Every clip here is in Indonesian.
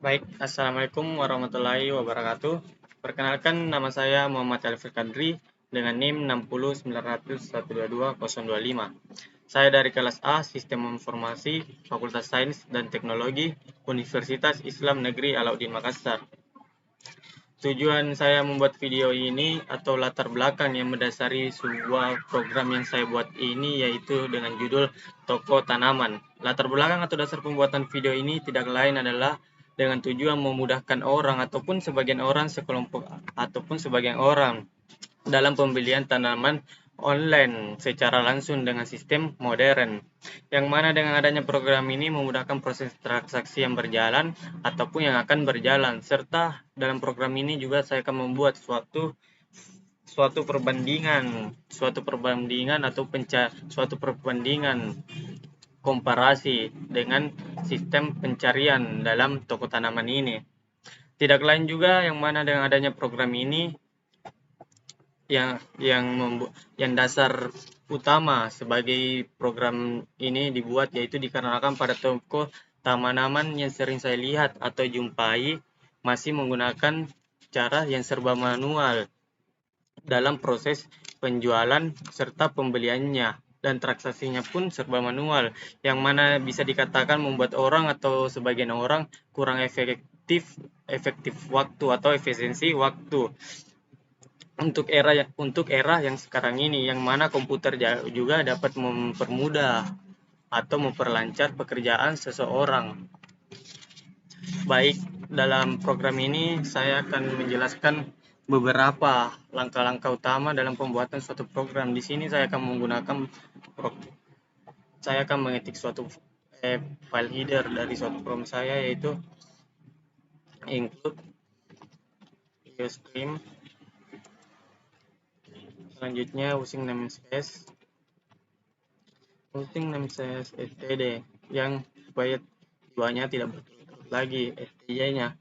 Baik, Assalamualaikum warahmatullahi wabarakatuh. Perkenalkan, nama saya Muhammad Alfred Kadri dengan NIM 6090122025. Saya dari kelas A, Sistem Informasi, Fakultas Sains dan Teknologi, Universitas Islam Negeri Alauddin Makassar. Tujuan saya membuat video ini atau latar belakang yang mendasari sebuah program yang saya buat ini yaitu dengan judul Toko Tanaman. Latar belakang atau dasar pembuatan video ini tidak lain adalah dengan tujuan memudahkan orang ataupun sebagian orang sekelompok ataupun sebagian orang dalam pembelian tanaman online secara langsung dengan sistem modern, yang mana dengan adanya program ini memudahkan proses transaksi yang berjalan ataupun yang akan berjalan, serta dalam program ini juga saya akan membuat suatu perbandingan atau suatu perbandingan komparasi dengan sistem pencarian dalam toko tanaman ini. Tidak lain juga yang mana dengan adanya program ini yang dasar utama sebagai program ini dibuat yaitu dikarenakan pada toko tanaman yang sering saya lihat atau jumpai masih menggunakan cara yang serba manual dalam proses penjualan serta pembeliannya, dan transaksinya pun serba manual, yang mana bisa dikatakan membuat orang atau sebagian orang kurang efektif waktu atau efisiensi waktu untuk era yang sekarang ini, yang mana komputer juga dapat mempermudah atau memperlancar pekerjaan seseorang. Baik, dalam program ini saya akan menjelaskan beberapa langkah-langkah utama dalam pembuatan suatu program. Di sini saya akan mengetik suatu file header dari suatu program saya, yaitu include stream. Selanjutnya using namespace std yang supaya duanya tidak berturut-turut lagi stj-nya,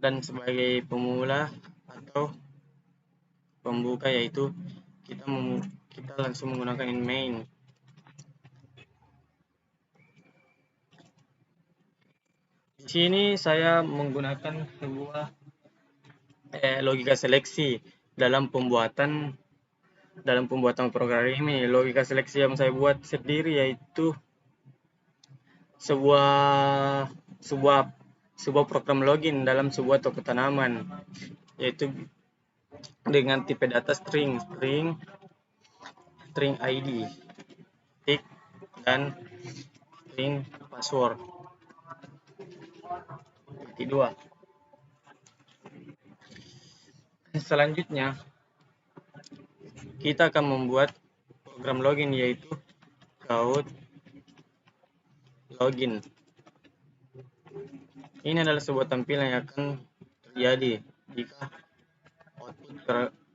dan sebagai pemula atau pembuka yaitu kita langsung menggunakan in main. Di sini saya menggunakan sebuah logika seleksi dalam pembuatan program ini. Logika seleksi yang saya buat sendiri yaitu sebuah sebuah sebuah program login dalam sebuah toko tanaman, yaitu dengan tipe data string ID, tick, dan string password. Kedua, selanjutnya kita akan membuat program login yaitu code login. Ini adalah sebuah tampilan yang akan terjadi jika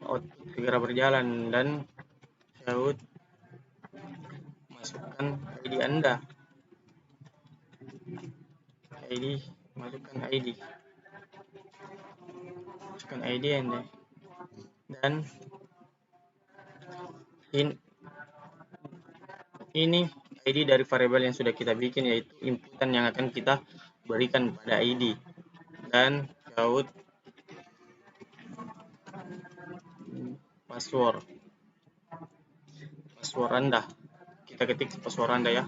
output segera berjalan, dan code masukkan ID Anda. Masukkan ID Anda, dan ini ID dari variabel yang sudah kita bikin, yaitu inputan yang akan kita berikan pada ID, dan code password Anda. Kita ketik password Anda ya.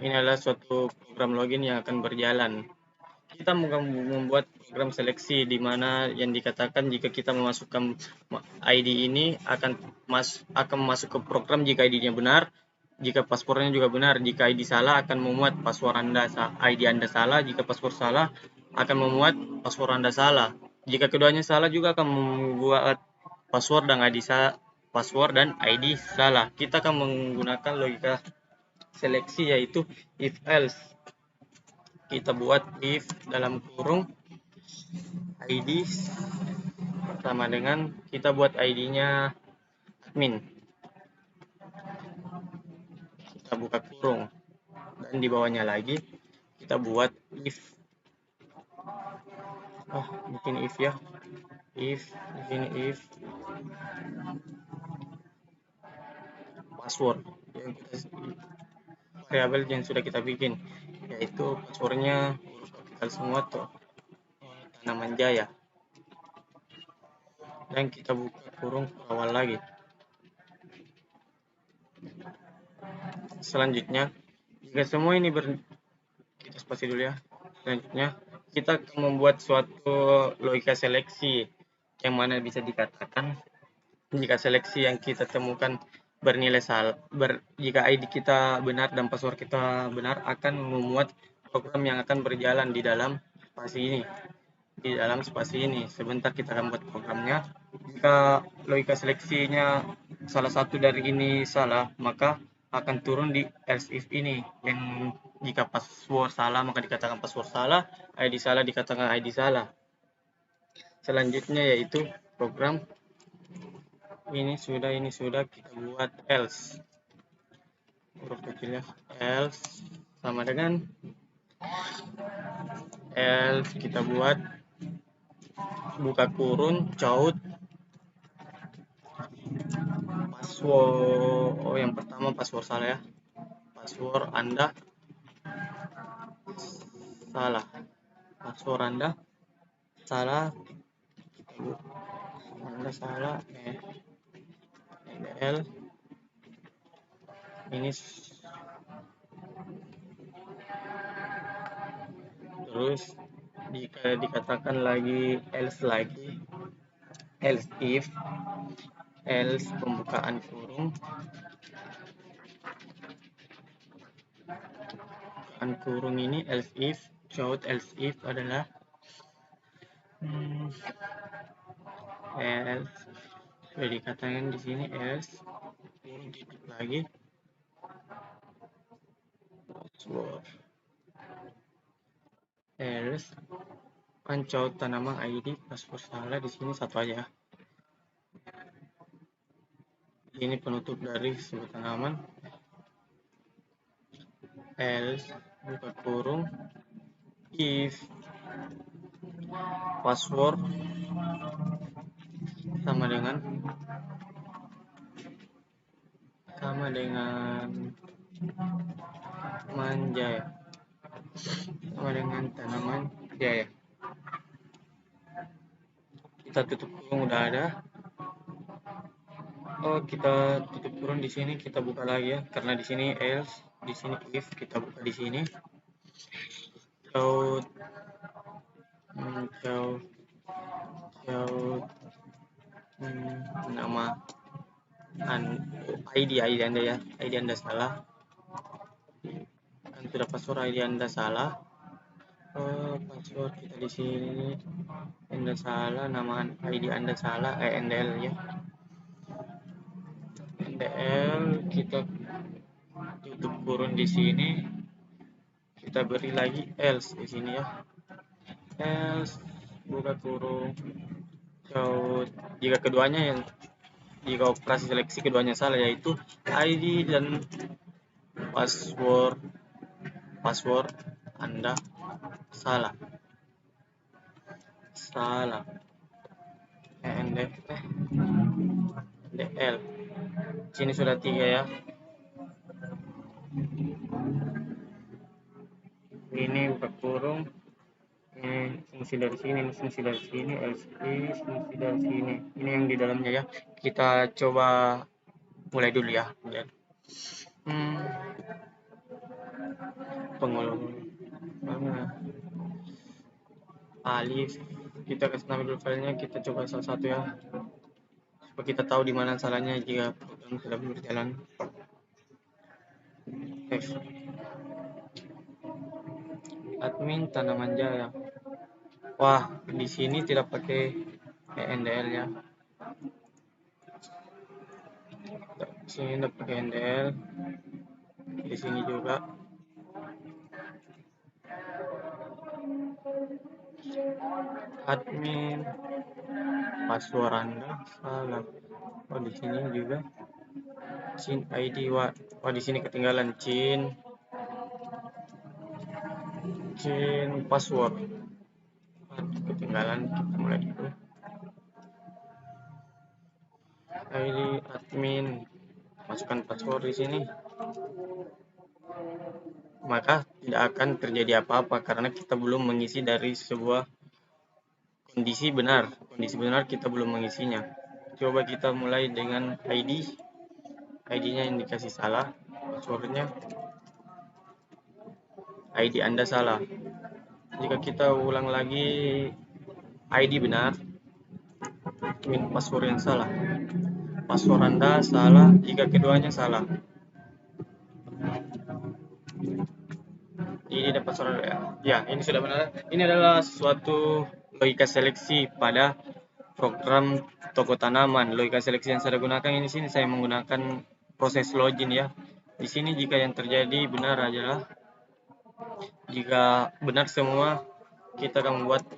Ini adalah suatu program login yang akan berjalan. Kita membuat program seleksi di mana yang dikatakan jika kita memasukkan ID ini akan masuk ke program jika ID-nya benar, jika passwordnya juga benar. Jika ID salah akan memuat ID Anda salah, jika password salah akan memuat password Anda salah. Jika keduanya salah juga akan membuat password dan ID salah. Kita akan menggunakan logika seleksi yaitu if else. Kita buat if dalam kurung ID sama dengan kita buat ID-nya admin. Kita buka kurung, dan di bawahnya lagi kita buat if. Bikin if ya. If di sini if password yang kita variabel yang sudah kita bikin, yaitu passwordnya huruf kapital semua tuh, Tanaman Jaya. Dan kita buka kurung awal lagi. Selanjutnya, jika semua ini kita spasi dulu ya. Selanjutnya, kita akan membuat suatu logika seleksi yang mana bisa dikatakan jika seleksi yang kita temukan bernilai salah, jika ID kita benar dan password kita benar, akan memuat program yang akan berjalan di dalam spasi ini. Sebentar kita akan buat programnya. Jika logika seleksinya salah satu dari ini salah, maka akan turun di else if ini. Yang jika password salah, maka dikatakan password salah, ID salah dikatakan ID salah. Selanjutnya yaitu program ini sudah kita buat else. Huruf kecilnya else sama dengan else kita buat buka kurung caut password. Yang pertama password salah ya, password Anda salah, password Anda salah, Anda salah, L ini terus jika dikatakan lagi else if else pembukaan kurung ini else if caut else if adalah else sudah dikatakan di sini else titik lagi password else caut tanaman ID password salah di sini satu aja. Ini penutup dari sebuah tanaman else buka kurung if password sama dengan Manjaya, sama dengan tanaman jaya. Kita tutup kurung udah ada. Kita tutup kurung di sini, kita buka lagi ya, karena di sini else, di sini if, kita buka di sini. Caut nama ID Anda ya, ID Anda salah. Kan sudah password ID Anda salah. Password kita di sini Anda salah, nama ID Anda salah, NDL ya. NDL kita tutup kurung di sini, kita beri lagi else di sini ya, else buka kurung caut jika operasi seleksi keduanya salah, yaitu ID dan password Anda salah NDL sini sudah 3 ya. Ini buka kurung, fungsi dari sini, fungsi dari sini, fungsi dari sini. Ini yang di dalamnya ya. Kita coba mulai dulu ya. Pengolahan alif, kita kasih nama dulu filenya, kita coba salah satu ya, supaya kita tahu di mana salahnya jika program sudah berjalan. Admin tanaman jaya. Wah, di sini tidak pakai NDL ya. Di sini tidak pakai NDL. Di sini juga. Admin password Anda salah. Di sini juga. Cin ID di sini ketinggalan Cin password. Ketinggalan, kita mulai dulu. ID admin, masukkan password di sini. maka tidak akan terjadi apa-apa karena kita belum mengisi dari sebuah kondisi benar. Kondisi benar kita belum mengisinya. Coba kita mulai dengan ID. ID-nya yang dikasih salah, passwordnya ID Anda salah. Jika kita ulang lagi ID benar, password yang salah. Password Anda salah jika keduanya salah. Ini dapat password ya, ini sudah benar. Ini adalah suatu logika seleksi pada program toko tanaman. Logika seleksi yang saya gunakan ini sini saya menggunakan proses login ya. Di sini jika yang terjadi benar adalah jika benar semua kita akan membuat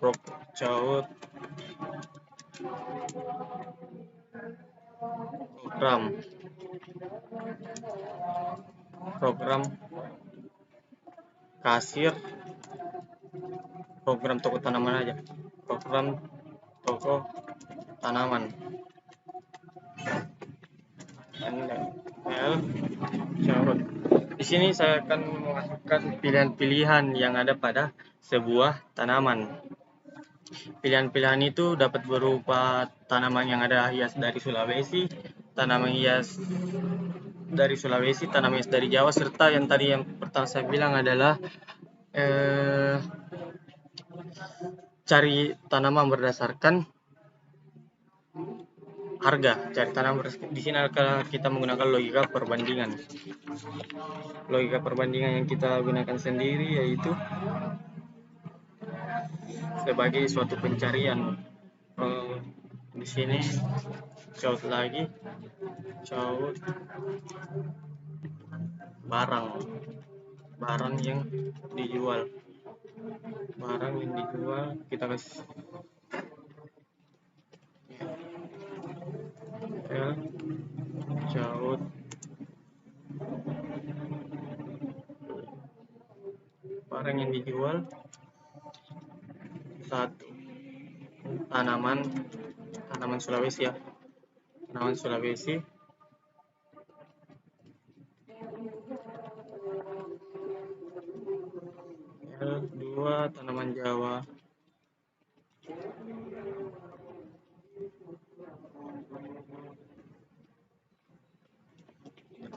program kasir, program toko tanaman aja, program toko tanaman di sini saya akan memasukkan pilihan-pilihan yang ada pada sebuah tanaman. Pilihan-pilihan itu dapat berupa tanaman yang ada hias dari Sulawesi, tanaman hias dari Jawa, serta yang tadi yang pertama saya bilang adalah cari tanaman berdasarkan harga. Cari tanaman di sini kita menggunakan logika perbandingan. Logika perbandingan yang kita gunakan sendiri yaitu sebagai suatu pencarian. Di sini caut barang yang dijual, kita kasih caut barang yang dijual, satu tanaman Sulawesi ya, tanaman Sulawesi. Dua tanaman Jawa.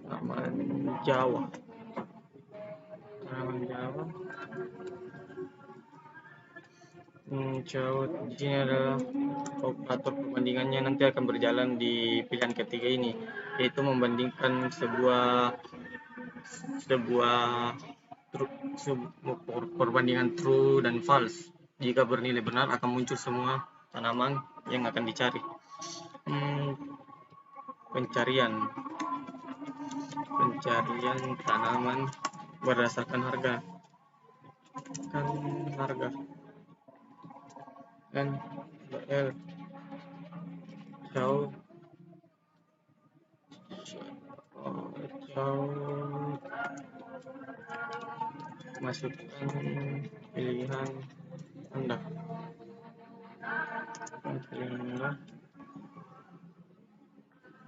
Tanaman Jawa. Caut di sini adalah operator perbandingannya nanti akan berjalan di pilihan ketiga ini, yaitu membandingkan sebuah perbandingan true dan false. Jika bernilai benar akan muncul semua tanaman yang akan dicari. Pencarian tanaman berdasarkan harga. Masukkan pilihan Anda.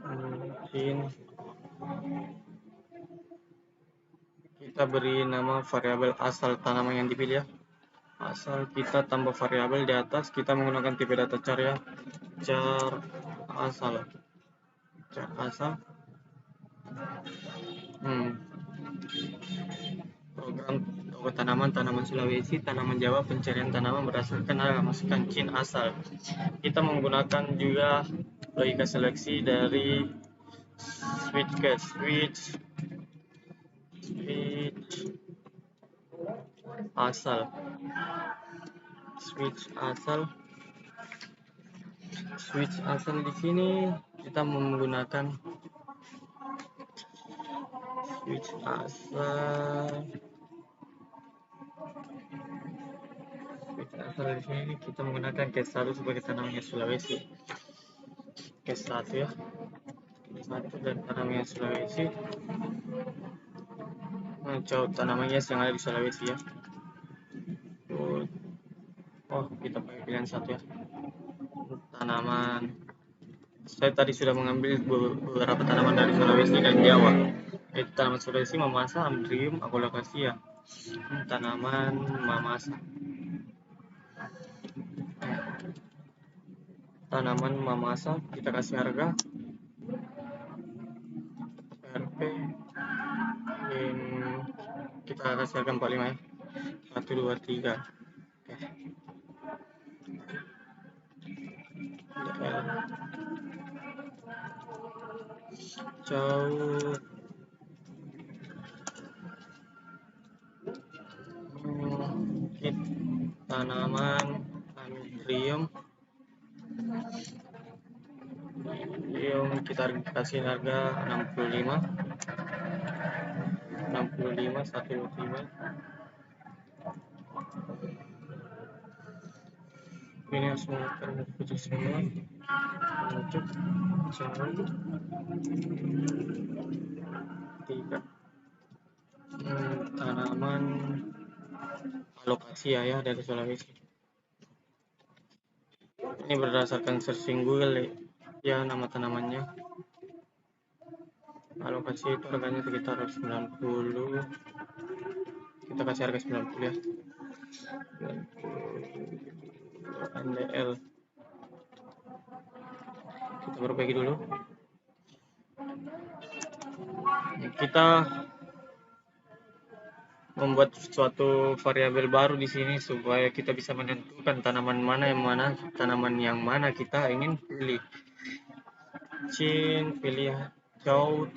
Mungkin kita beri nama variabel asal tanaman yang dipilih ya. Asal kita tambah variabel di atas, kita menggunakan tipe data char ya. Char asal. Program toko tanaman Sulawesi, tanaman Jawa, pencarian tanaman berdasarkan harga, masukkan cin asal. Kita menggunakan juga logika seleksi dari switch asal di sini kita menggunakan switch asal di sini kita menggunakan case 1 sebagai tanamannya Sulawesi. Case 1 ya. Dan tanamannya Sulawesi. Caut tanamannya yang ada di Sulawesi ya. Kita pakai pilihan 1 ya. Tanaman. Saya tadi sudah mengambil beberapa tanaman dari Sulawesi dan Jawa. Tanaman Sulawesi Mamasa, Amdrium, Acolacassia. tanaman mamasa. Tanaman mamasa kita kasih harga RP kita kasih harga 45 ya. 1 2 3. Jauh tanaman anthurium kita kasih harga 65 123. Ini semua terwujud semua wujud jauh 3. Tanaman alokasia ya dari Sulawesi. Ini berdasarkan searching Google ya nama tanamannya. Alokasia itu harganya sekitar 90. Kita kasih harga 90 ya. NDL. Kita perbaiki dulu. Kita membuat suatu variabel baru di sini supaya kita bisa menentukan tanaman yang mana kita ingin pilih. Pilih jauh,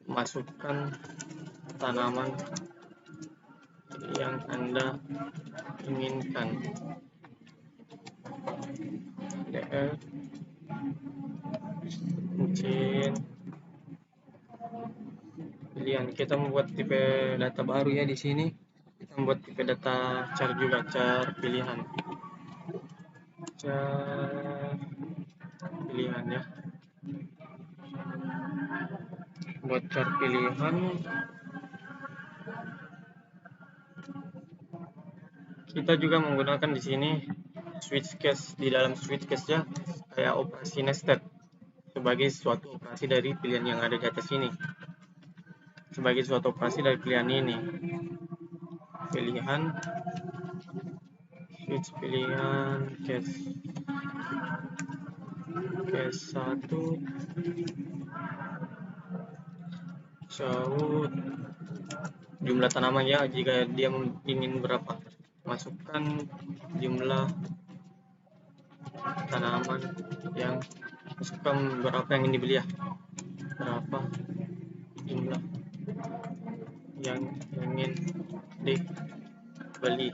masukkan tanaman yang Anda inginkan. Pilihan kita membuat tipe data baru ya di sini. Kita membuat tipe data char juga, char pilihan. Char pilihan ya. Buat char pilihan kita juga menggunakan di sini switch case. Di dalam switch case ya kayak operasi nested sebagai suatu operasi dari pilihan yang ada di atas ini. Sebagai suatu operasi dari pilihan ini. Pilihan switch pilihan case 1 jauh jumlah tanaman ya, jika dia ingin berapa, masukkan jumlah tanaman yang masukkan berapa yang ingin dibeli ya, berapa jumlah yang ingin dibeli.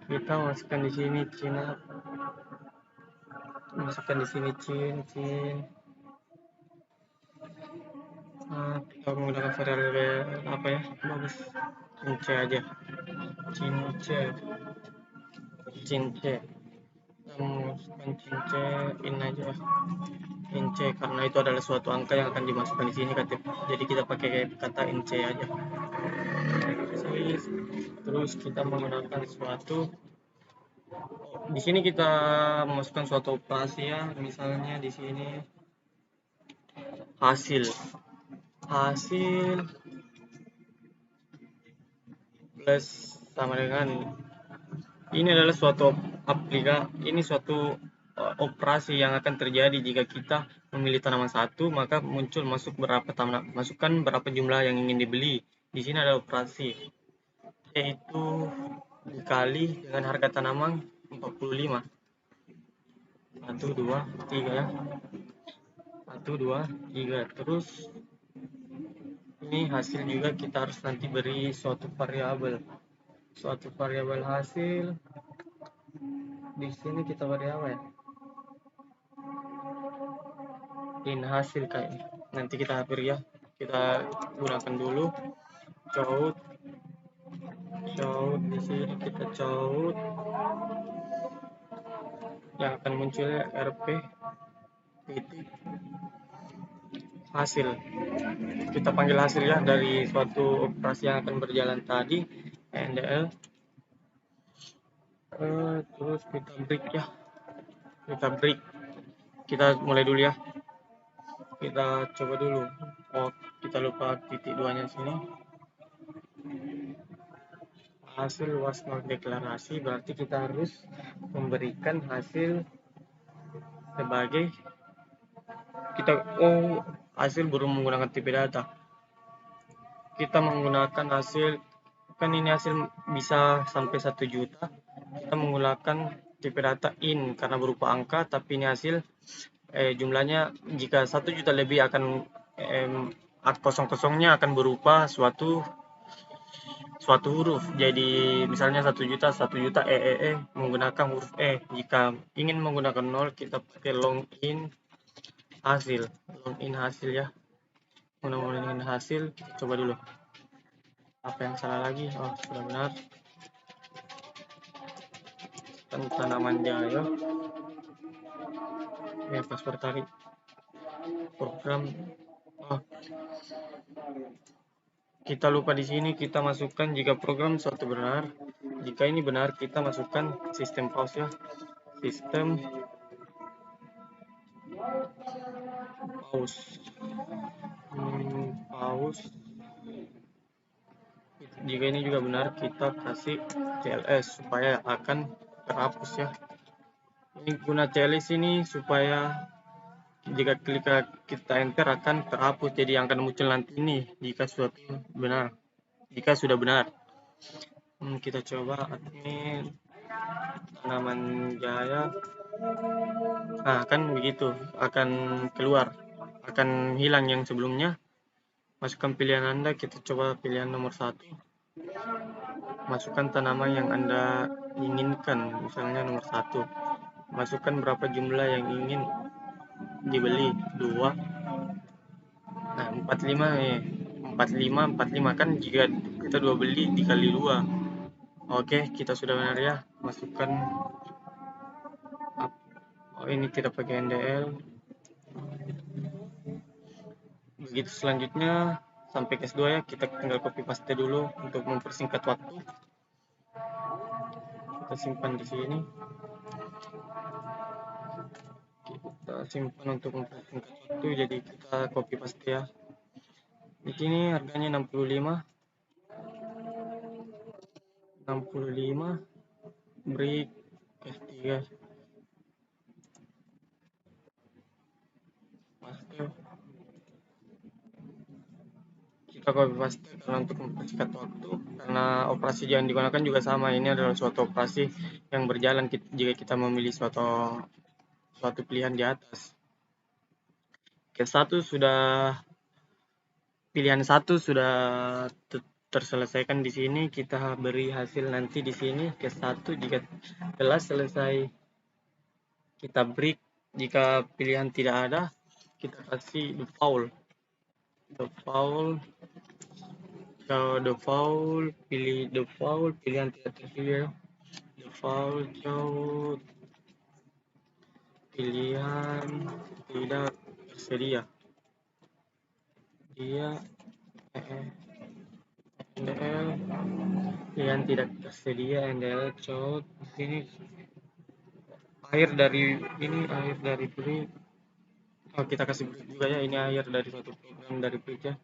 Kita masukkan di sini Cina, masukkan di sini kita menggunakan variabel apa ya, bagus cince aja, cince kita masukkan cince in aja, cince karena itu adalah suatu angka yang akan dimasukkan di sini, jadi kita pakai kata ince aja. Terus kita menggunakan suatu di sini kita memasukkan suatu operasi ya, misalnya di sini hasil plus sama dengan ini adalah suatu suatu operasi yang akan terjadi jika kita memilih tanaman satu, maka masukkan berapa jumlah yang ingin dibeli. Di sini ada operasi yaitu dikali dengan harga tanaman 45. 1 2 3 ya. 1 2 3. Terus ini hasil juga kita harus nanti beri suatu variabel hasil. Di sini kita beri apa ya? In hasil kayak nanti kita beri ya. Kita gunakan dulu caut di sini kita caut yang akan munculnya RP titik hasil. Kita panggil hasil ya dari suatu operasi yang akan berjalan tadi, NDL. Terus kita break ya, Kita mulai dulu ya. Kita coba dulu. Oh, kita lupa titik 2-nya sini. Hasil wasmal deklarasi berarti kita harus memberikan hasil sebagai hasil belum menggunakan tipe data. Kita menggunakan hasil, kan ini hasil bisa sampai 1 juta. Kita menggunakan tipe data in karena berupa angka, tapi ini hasil jumlahnya jika 1 juta lebih akan kosong-kosongnya akan berupa suatu huruf. Jadi misalnya 1 juta menggunakan huruf E. Jika ingin menggunakan 0 kita pakai login hasil ya. Login hasil, kita coba dulu. Apa yang salah lagi? Oh, sudah benar. Tanaman jaya. Ya, password tarik program. Oh, kita lupa di sini kita masukkan jika program suatu benar. Jika ini benar, kita masukkan sistem pause ya. Sistem pause. Pause. Jika ini juga benar, kita kasih CLS supaya akan terhapus ya. Ini guna CLS ini supaya jika kita enter akan terhapus, jadi yang akan muncul nanti ini jika sudah benar. Kita coba admin tanaman jaya. Nah, kan begitu akan keluar, akan hilang yang sebelumnya. Masukkan pilihan Anda, kita coba pilihan nomor 1. Masukkan tanaman yang Anda inginkan, misalnya nomor 1. Masukkan berapa jumlah yang ingin dibeli, 2. Nah, 45 kan jika kita 2 beli dikali 2. Oke, kita sudah benar ya. Masukkan ini tidak pakai NDL. Begitu selanjutnya sampai case 2 ya, kita tinggal copy paste dulu untuk mempersingkat waktu. Kita simpan di sini. Kita simpan untuk mempersingkat waktu, jadi kita copy paste ya. Di sini harganya 65 break case 3. Paste. Kita copy paste karena untuk mempersingkat waktu, karena operasi yang digunakan juga sama. Ini adalah suatu operasi yang berjalan jika kita memilih suatu pilihan di atas. Case 1 sudah, pilihan 1 sudah terselesaikan di sini. Kita beri hasil nanti di sini case 1. Jika telah selesai kita break. Jika pilihan tidak ada, kita kasih default, pilih default, pilihan tidak terpilih, default jauh, pilihan tidak tersedia, NDL, pilihan tidak tersedia, NDL code. Ini akhir dari break. Kita kasih break juga ya, ini akhir dari suatu program dari break ya.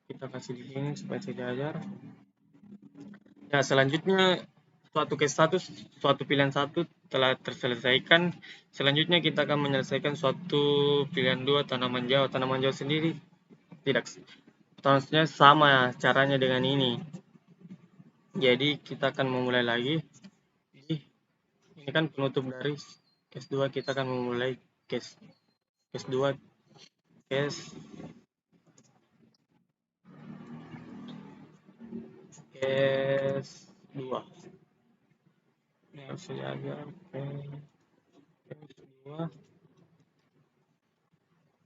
Kita kasih di sini supaya sejajar. Nah, selanjutnya suatu pilihan 1 telah terselesaikan. Selanjutnya kita akan menyelesaikan suatu pilihan 2 tanaman jauh. Tanaman jauh sendiri tidak, maksudnya sama caranya dengan ini. Jadi kita akan memulai lagi. Ini kan penutup dari case 2, kita akan memulai case 2. Case 2. Ini harus dijaga. Case 2.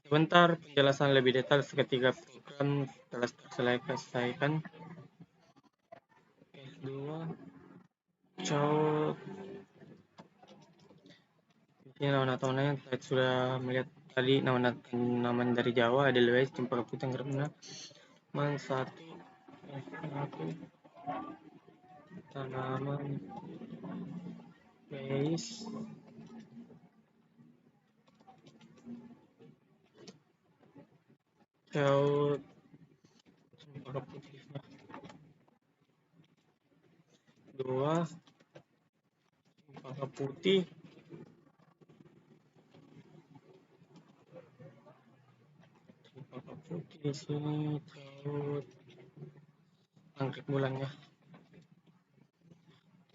Sebentar, penjelasan lebih detail ketika program telah terselesaikan. Case 2. Code. Ini nama-nama yang saya sudah melihat tadi, nama dari Jawa, Edelweiss, Cempaka Putih, Germana, tanaman base Caut cempaka putihnya 2, cempaka putih di sini, caut anggrek bulannya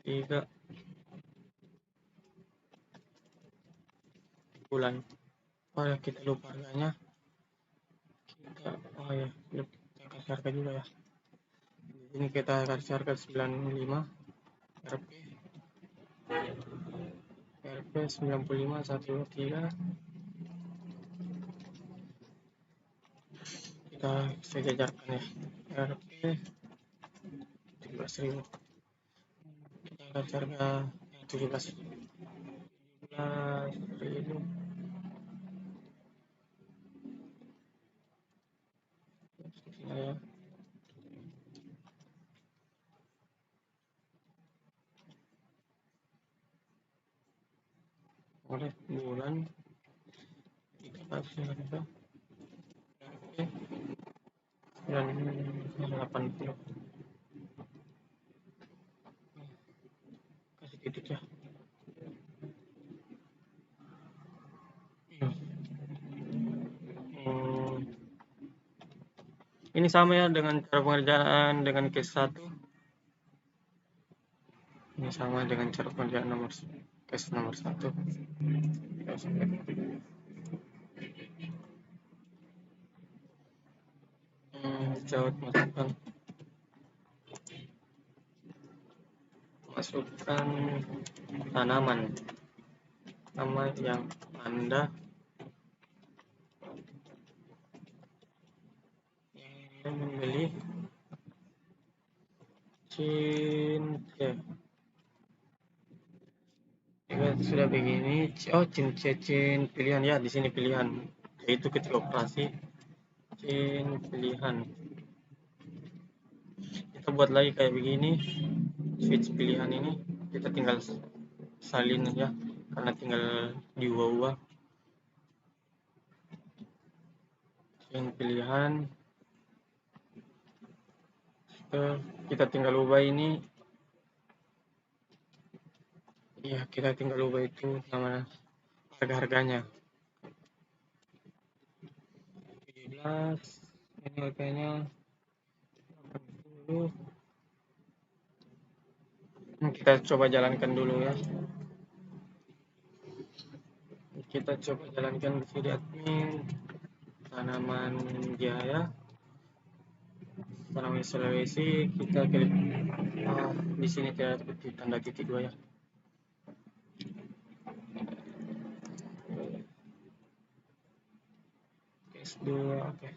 3 bulan. Oh ya, kita lupa harganya. Oh ya, kita kasih harga juga ya. Ini kita kasih harga 95 RP 95 13. Kita sejajarkan ya. RP 17.000. Kita kasih harga 17.000. Ya. Oleh bulan kita kasih harga 980. Kasih titik ya. Ini sama ya dengan cara pengerjaan dengan case 1. Ini sama dengan cara pengerjaan case nomor 1. Caut masukkan tanaman nama yang Anda membeli cinta. Jika sudah begini, cincin pilihan ya, di sini pilihan, yaitu ketika operasi pilihan. Kita buat lagi kayak begini, switch pilihan ini kita tinggal salin aja karena tinggal diubah-ubah. Pilihan kita tinggal ubah ini ya, kita tinggal ubah itu nama harga-harganya 17. Ini harganya 80. Kita coba jalankan dulu ya. Kita coba jalankan di sini admin tanaman Jaya, tanaman Sulawesi. Kita klik di sini tidak tanda titik 2 ya. S2 oke.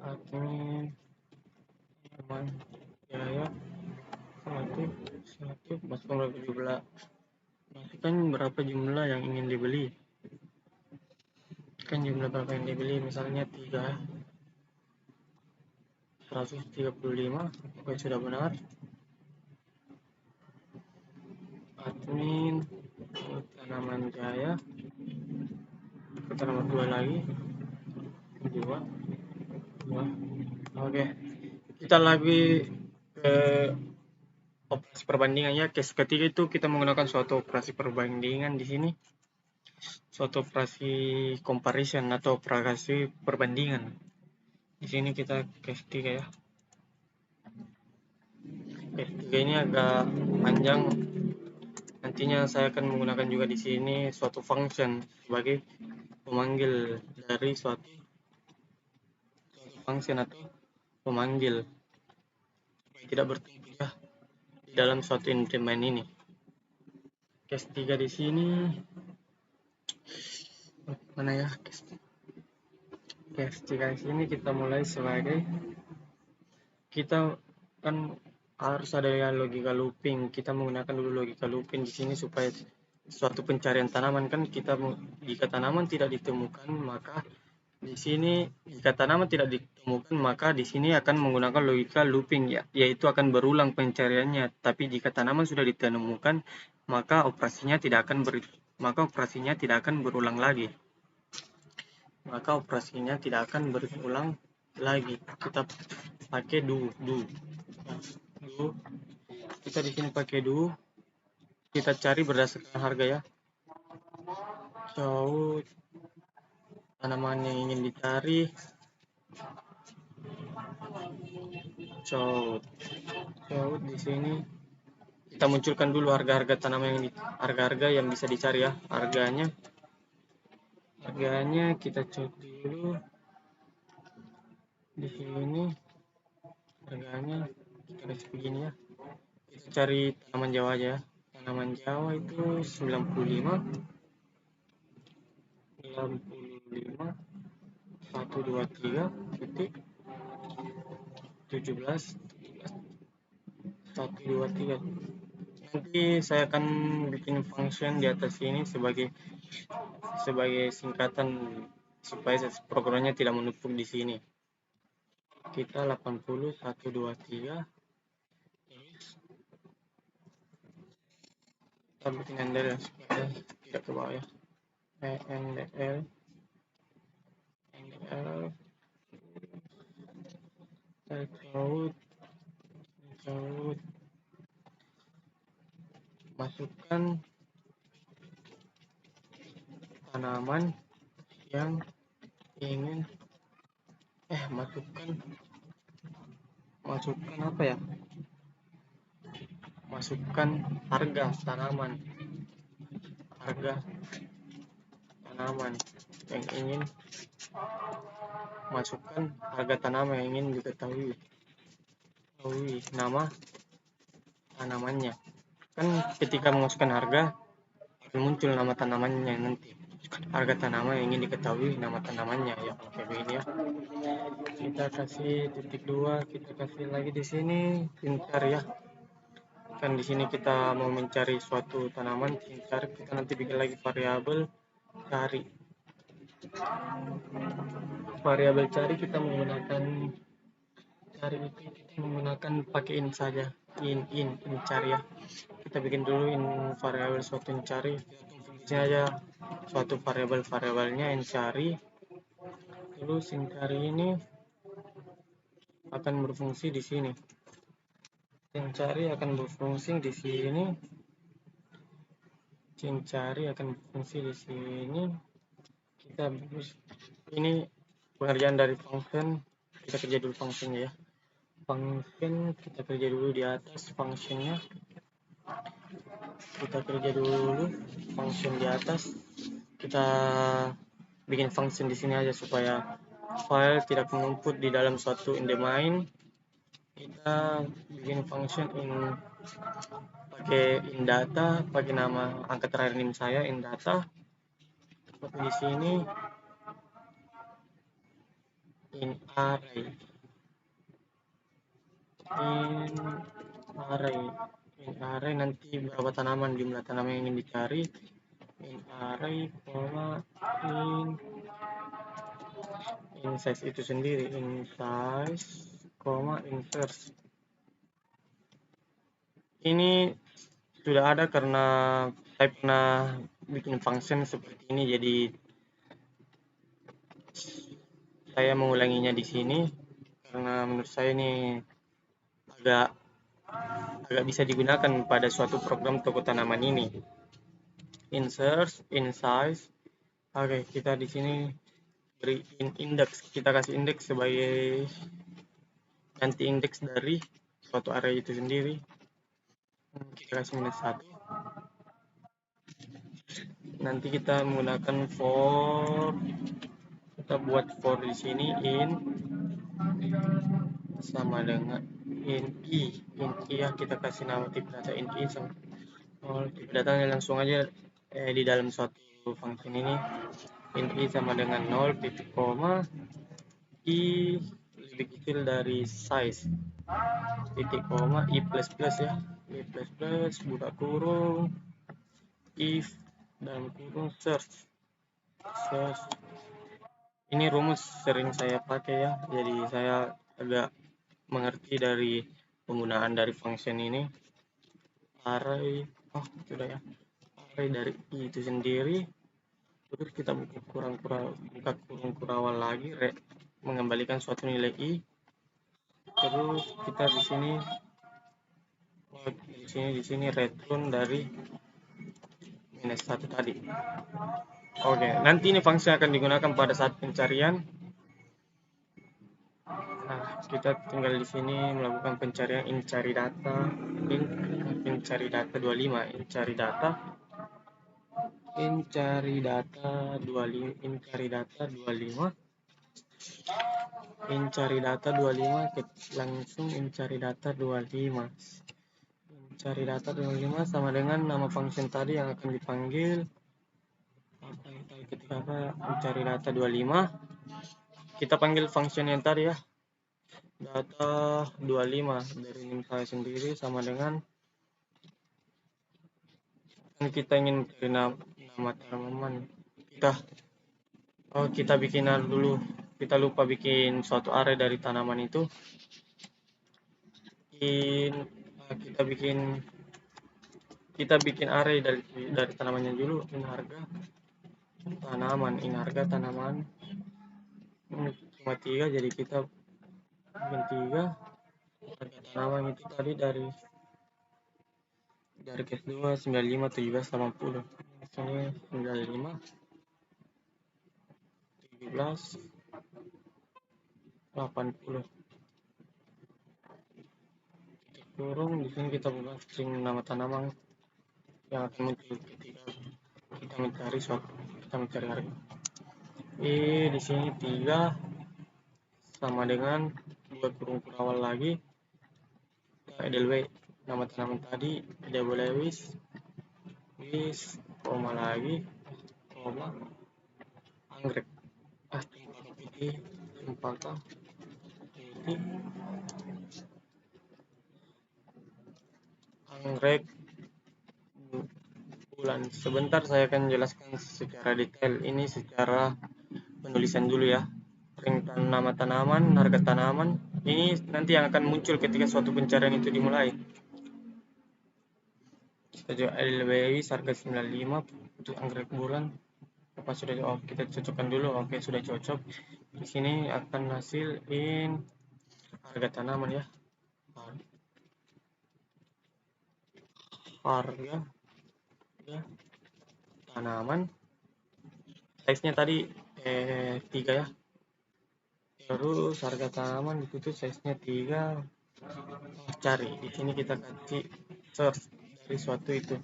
Admin tanaman Jaya 1 masukkan berapa jumlah, masukkan berapa jumlah yang ingin dibeli. Kan jumlah berapa yang dibeli, misalnya 3, 135. Oke, sudah benar. Admin tanaman Jaya, kita nomor 2 lagi 2. Oke, kita lagi ke operasi perbandingan ya. Case ketiga itu kita menggunakan suatu operasi perbandingan di sini, suatu operasi comparison atau operasi perbandingan. Di sini kita case 3 ya. Case 3 ini agak panjang. Nantinya saya akan menggunakan juga di sini suatu function sebagai pemanggil dari suatu function atau pemanggil supaya tidak bertumpu ya di dalam suatu instrumen ini. Case 3 di sini mana ya, case 3 di sini kita mulai sebagai, kita kan harus ada logika looping. Kita menggunakan dulu logika looping di sini supaya suatu pencarian tanaman kan kita, jika tanaman tidak ditemukan maka di sini, jika tanaman tidak ditemukan maka di sini akan menggunakan logika looping ya, yaitu akan berulang pencariannya. Tapi jika tanaman sudah ditemukan maka operasinya tidak akan berulang lagi. maka operasinya tidak akan berulang lagi. Kita pakai do. Kita di sini pakai do. Kita cari berdasarkan harga ya. Caut tanaman yang ingin dicari. Caut di sini kita munculkan dulu harga-harga tanaman harga-harga yang bisa dicari ya. Harganya kita cek dulu di sini. Harganya kita kasih begini ya. Kita cari tanaman Jawa aja ya. Tanaman Jawa itu 95 123 titik 17 123. Nanti saya akan bikin function di atas ini sebagai singkatan supaya programnya tidak menumpuk di sini. Kita 80 123 kita bikin ender ya supaya tidak ke bawah ya. NDL caut masukkan tanaman yang ingin masukkan apa ya, masukkan harga tanaman yang ingin masukkan harga tanaman yang ingin diketahui nama tanamannya. Kan ketika memasukkan harga akan muncul nama tanamannya, nanti harga tanaman yang ingin diketahui nama tanamannya ya. Kayak begini ya. Kita kasih titik 2, kita kasih lagi di sini pintar ya. Kan di sini kita mau mencari suatu tanaman, pintar kita nanti bikin lagi variabel cari. Variabel cari kita menggunakan pakai in saja, in cari ya. Kita bikin dulu in variabel suatu in cari, fungsi aja suatu variabelnya in cari. Terus in cari ini akan berfungsi di sini. In cari akan berfungsi di sini. In cari akan berfungsi di sini. Kita ini pengerjaan dari function, kita kerja dulu functionnya ya. Function kita kerja dulu di atas functionnya. Kita kerja dulu function di atas. Kita bikin function di sini aja supaya file tidak menumpuk di dalam suatu in the main. Kita bikin function pakai in data, pakai nama angka terakhir NIM saya in data. Seperti di sini in array nanti berapa tanaman, jumlah tanaman yang ingin dicari. In array, in size itu sendiri, in size, inverse. Ini sudah ada karena saya pernah bikin function seperti ini, jadi saya mengulanginya di sini karena menurut saya ini agak bisa digunakan pada suatu program toko tanaman ini. Insert, in size. Oke, kita di sini beri index, kita kasih index sebagai ganti indeks dari suatu array itu sendiri. Kita kasih -1. Nanti kita menggunakan for, kita buat for di sini in sama dengan in i ya, kita kasih nama tipe data in i sama tipe datanya langsung aja di dalam suatu function ini. In i sama dengan 0 titik koma i lebih kecil dari size titik koma i plus plus ya, i plus plus buka kurung if dalam kurung search. Ini rumus sering saya pakai ya, jadi saya agak mengerti dari penggunaan dari function ini. Array sudah ya, array dari i itu sendiri terus kita buka kurung kurawal lagi, mengembalikan suatu nilai i, terus kita di sini return dari -1 tadi. Oke, nanti ini fungsi akan digunakan pada saat pencarian. Nah, kita tinggal di sini melakukan pencarian cari data, cari data 25, cari data 25, cari data 25, langsung cari data 25. Cari data 25 sama dengan nama function tadi yang akan dipanggil. Ketika mencari data 25, kita panggil function yang tadi ya, data 25 dari file sendiri sama dengan kita ingin mencari nama tanaman. Kita bikin dulu, kita lupa bikin suatu array dari tanaman itu. Kita bikin array dari tanamannya dulu. In harga tanaman cuma 3, jadi kita bikin 3. Harga tanaman itu tadi dari case 2 95 17 80. Sini 95 17 80. Kurung di sini kita buka string nama tanaman yang akan muncul ketika kita mencari harga. Di sini 3 sama dengan 2 kurung kurawal lagi, edelweiss nama tanaman tadi, double wis koma lagi, koma anggrek, cempaka putih, anggrek bulan. Sebentar saya akan jelaskan secara detail ini secara penulisan dulu ya. Nama tanaman, harga tanaman ini nanti yang akan muncul ketika suatu pencarian itu dimulai. Kita jual edelweiss harga 95 untuk anggrek bulan. Apa sudah? Kita cocokkan dulu. Oke, sudah cocok. Di sini akan hasil harga tanaman ya. Harga tanaman. Size-nya tadi 3 ya. Terus harga tanaman itu size-nya 3. Cari. Di sini kita kasih search dari suatu itu.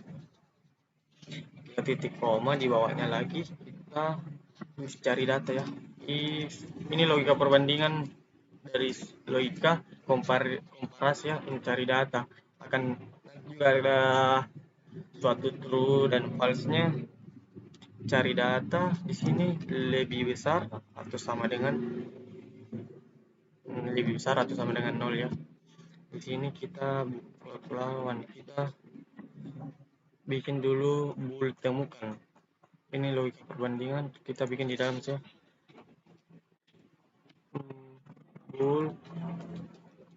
Kita titik koma di bawahnya lagi, kita cari data ya. Ini logika perbandingan dari logika komparasi ya, mencari data. Akan juga ada suatu true dan false-nya. Cari data di sini lebih besar atau sama dengan 0 ya. Di sini kita lawan, kita bikin dulu bool temukan. Ini logika perbandingan, kita bikin di dalam saja. Bool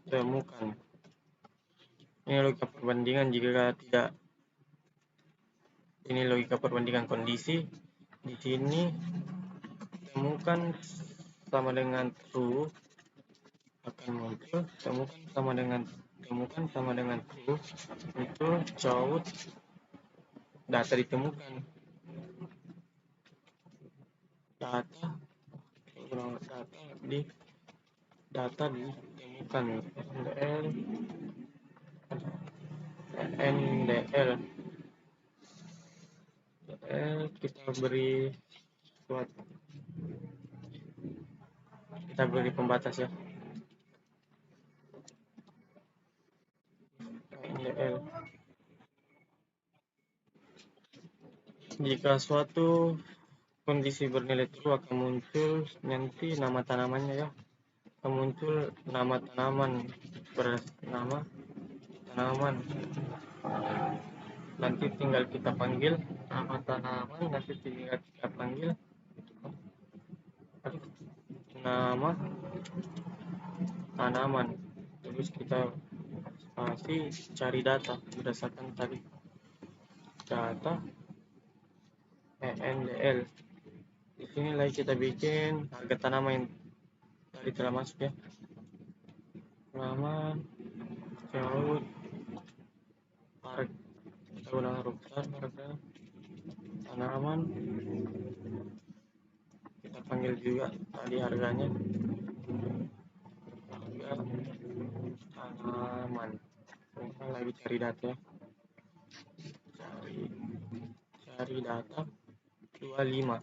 temukan. Ini logika perbandingan jika tidak. Ini logika perbandingan kondisi. Di sini temukan sama dengan true akan muncul, temukan sama dengan true itu count data ditemukan. Data ditemukan ndl kita beri pembatas ya. ndl jika suatu kondisi bernilai true akan muncul nanti nama tanamannya ya, akan muncul nama tanaman nanti tinggal kita panggil nama tanaman, nanti tinggal kita panggil nama tanaman, terus kita kasih cari data berdasarkan tadi data ndl. sini lagi kita bikin harga tanaman yang tadi telah masuk ya. Tanaman, jauh, harga, kita gunakan huruf besar, harga tanaman, kita panggil juga tadi harganya, harga tanaman. Kita lagi cari data ya. Cari data 25.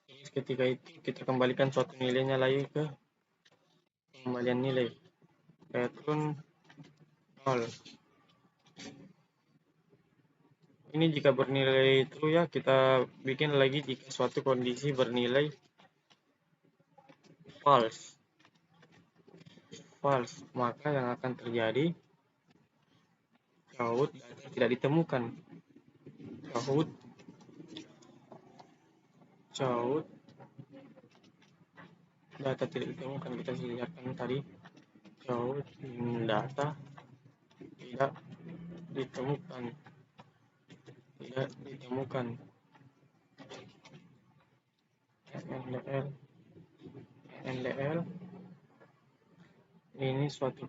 Terus ketika itu kita kembalikan suatu nilainya lagi ke pengembalian nilai. Return 0. Ini jika bernilai true ya, kita bikin lagi jika suatu kondisi bernilai false. Maka yang akan terjadi Cloud data tidak ditemukan. Cloud data tidak ditemukan. Kita sejarkan tadi. Cloud data tidak ditemukan. NDL ini suatu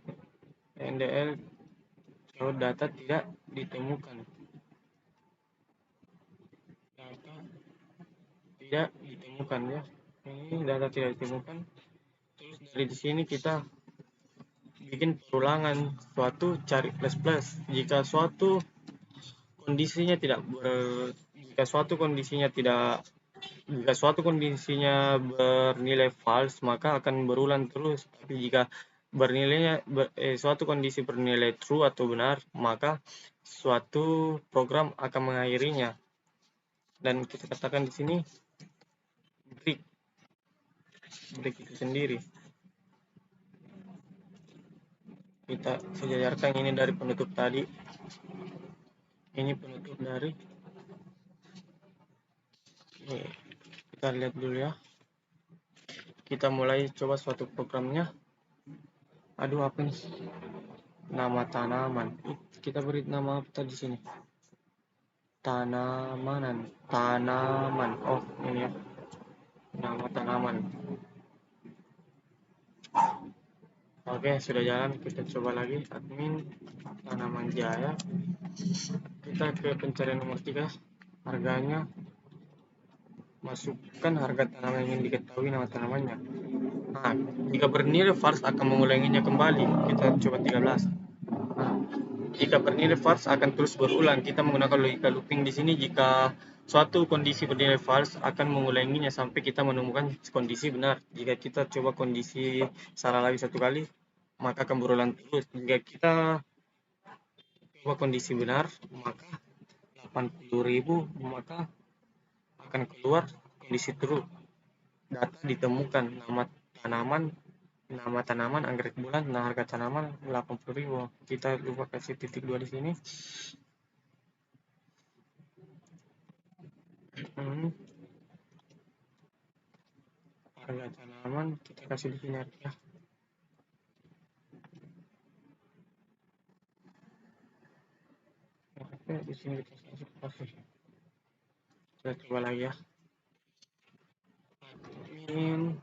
NDL cloud data tidak ditemukan. Data tidak ditemukan ya. Ini data tidak ditemukan. Terus dari sini kita bikin perulangan suatu cari plus. Jika suatu kondisinya bernilai false, maka akan berulang terus. Tapi jika suatu kondisi bernilai true atau benar, maka suatu program akan mengakhirinya. Dan kita katakan di sini break itu sendiri. Kita sejajarkan ini dari penutup tadi. Ini penutup dari ini. Kita lihat dulu ya. Kita mulai coba suatu programnya. Aduh, apa nih? Nama tanaman. Kita beri nama apa tadi sini? Tanaman. Oh, ini ya. Nama tanaman. Oke, sudah jalan. Kita coba lagi. Admin tanaman jaya. Kita ke pencarian nomor 3. Harganya. Masukkan harga tanaman yang ingin diketahui nama tanamannya. Nah, jika bernilai false akan mengulanginya kembali. Kita coba 13. Nah, jika bernilai false akan terus berulang. Kita menggunakan logika looping di sini. Jika suatu kondisi bernilai false akan mengulanginya sampai kita menemukan kondisi benar. Jika kita coba kondisi salah lagi satu kali, maka akan berulang terus. Jika kita coba kondisi benar, maka 80.000, maka akan keluar kondisi true. Data ditemukan, nama tanaman anggrek bulan, nah harga tanaman 80.000. Kita lupa kasih titik 2 di sini. Harga tanaman kita kasih di sini ya. Oke, di sini kita kasih. Kita coba lagi ya. Admin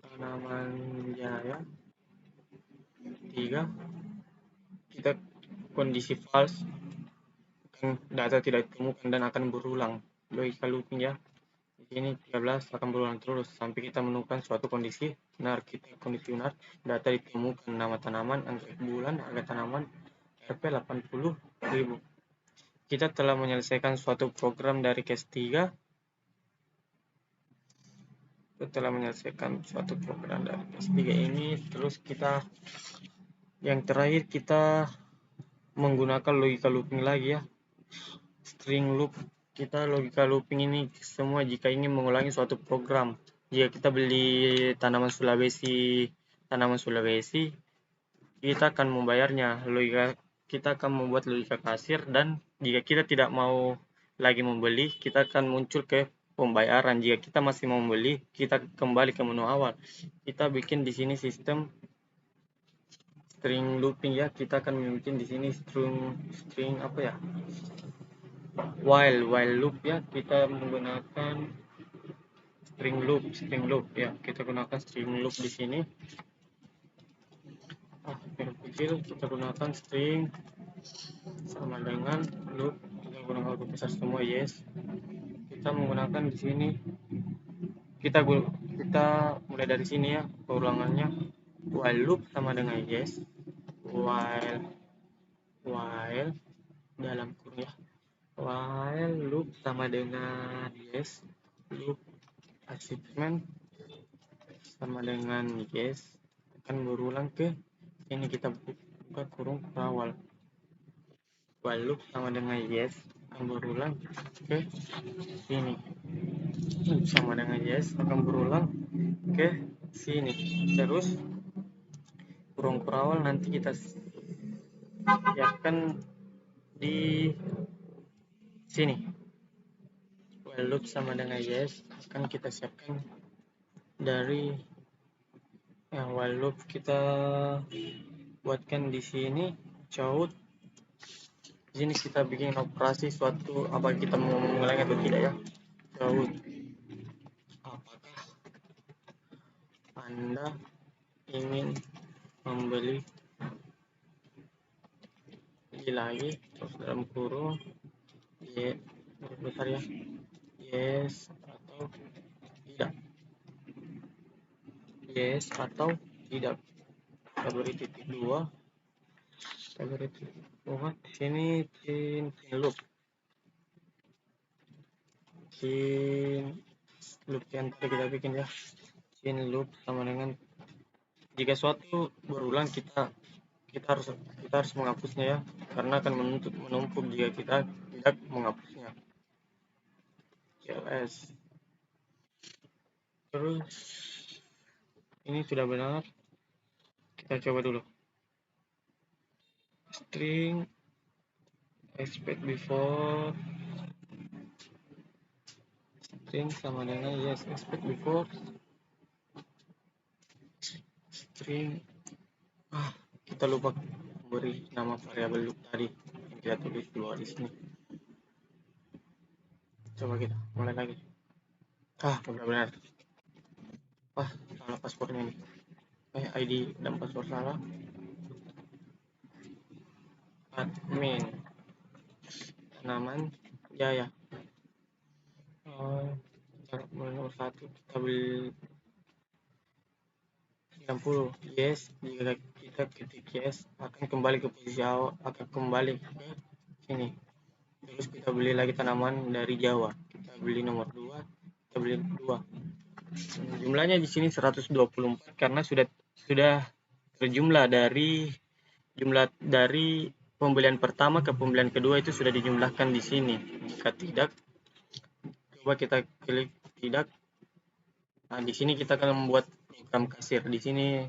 tanaman jaya 3. Kita kondisi false, data tidak ditemukan dan akan berulang. Logika looping ya. Di sini 13 akan berulang terus sampai kita menemukan suatu kondisi benar. Kondisi benar, data ditemukan, nama tanaman anggrek bulan, harga tanaman Rp 80.000. Kita telah menyelesaikan suatu program dari case 3. Ini. Terus kita yang terakhir kita menggunakan logika looping lagi ya. String loop. Kita logika looping ini semua jika ingin mengulangi suatu program. Jika kita beli tanaman Sulawesi, kita akan membayarnya. Kita akan membuat logika kasir, dan jika kita tidak mau lagi membeli, kita akan muncul ke pembayaran. Jika kita masih mau membeli, kita kembali ke menu awal. Kita bikin di sini sistem string looping ya. Kita akan bikin di sini string apa ya? while loop ya, kita menggunakan string loop ya, kita gunakan string loop di sini. Yang kecil kita gunakan string sama dengan loop, kita gunakan huruf besar semua, yes. Kita menggunakan di sini, kita mulai dari sini ya ulangannya. While loop sama dengan yes, while dalam kurung ya, while loop sama dengan yes, loop achievement sama dengan yes, akan berulang ke ini, kita buka kurung awal. While loop sama dengan yes akan berulang ke sini, sama dengan yes akan berulang ke sini, terus kurung awal nanti kita siapkan di sini. While loop sama dengan yes akan kita siapkan dari while loop kita buatkan di sini count. Di sini kita bikin operasi suatu, apa kita mau mengulangi atau tidak ya. Count, apakah Anda ingin membeli lagi, terus dalam kurung ya besar ya, yes atau tidak, yes atau tidak. Kita beri titik 2, kita beri titik 2 di sini, chain loop yang tadi kita bikin ya, chain loop sama dengan jika suatu berulang kita harus menghapusnya ya, karena akan menumpuk jika kita tidak menghapusnya. CLS, terus ini sudah benar, kita coba dulu. String expect before, string sama dengan yes expect before, string kita lupa beri nama variabel loop tadi yang kita tulis di bawah di sini. Coba kita mulai lagi. Benar-benar salah passwordnya nih, ID dan password salah. Admin Tanaman Jaya, nomor 1 kita beli 90 yes, jika kita ketik yes akan kembali ke posisi awal, akan kembali ke sini. Terus kita beli lagi tanaman dari Jawa, kita beli nomor 2, kita beli 2. Jumlahnya di sini 124 karena sudah terjumlah dari pembelian pertama ke pembelian kedua, itu sudah dijumlahkan di sini. Jika tidak, coba kita klik tidak. Nah, di sini kita akan membuat program kasir. Di sini